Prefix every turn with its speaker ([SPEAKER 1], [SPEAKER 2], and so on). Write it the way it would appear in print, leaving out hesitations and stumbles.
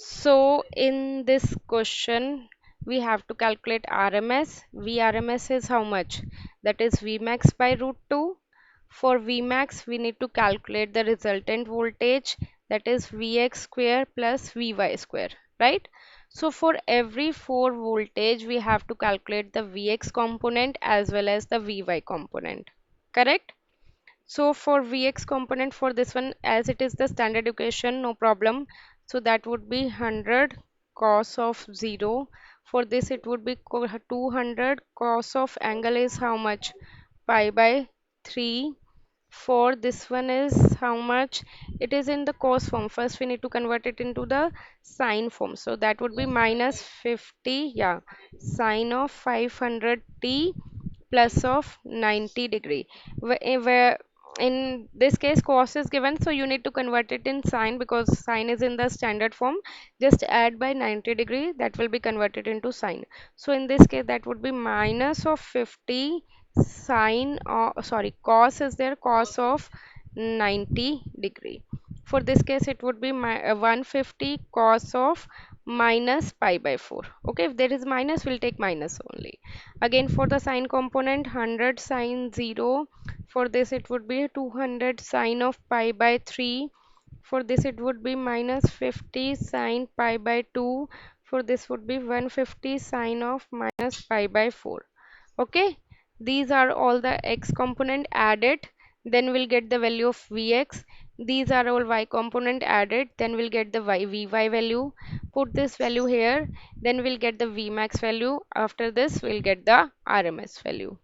[SPEAKER 1] So in this question, we have to calculate RMS. VRMS is how much? That is Vmax by root 2. For Vmax, we need to calculate the resultant voltage, that is Vx square plus Vy square, right? So for every 4 voltage, we have to calculate the Vx component as well as the Vy component, correct? So for Vx component for this one, as it is the standard equation, no problem. So that would be 100 cos of 0. For this it would be 200 cos of angle is how much? Pi by 3. For this one is how much? It is in the cos form. First we need to convert it into the sine form. So that would be minus 50, yeah, sine of 500t plus of 90 degree. Where in this case cos is given, so you need to convert it in sine because sine is in the standard form. Just add by 90 degree, that will be converted into sine. So in this case that would be minus of 50 sine, sorry, cos is there, cos of 90 degree. For this case it would be 150 cos of minus pi by 4. Okay, if there is minus, we'll take minus only. Again for the sine component, 100 sine 0. For this it would be 200 sine of pi by 3. For this it would be minus 50 sine pi by 2. For this would be 150 sine of minus pi by 4. Okay, these are all the x component added, then we'll get the value of Vx. These are all y component added, then we'll get the Vy value. Put this value here, then we'll get the Vmax value. After this we'll get the RMS value.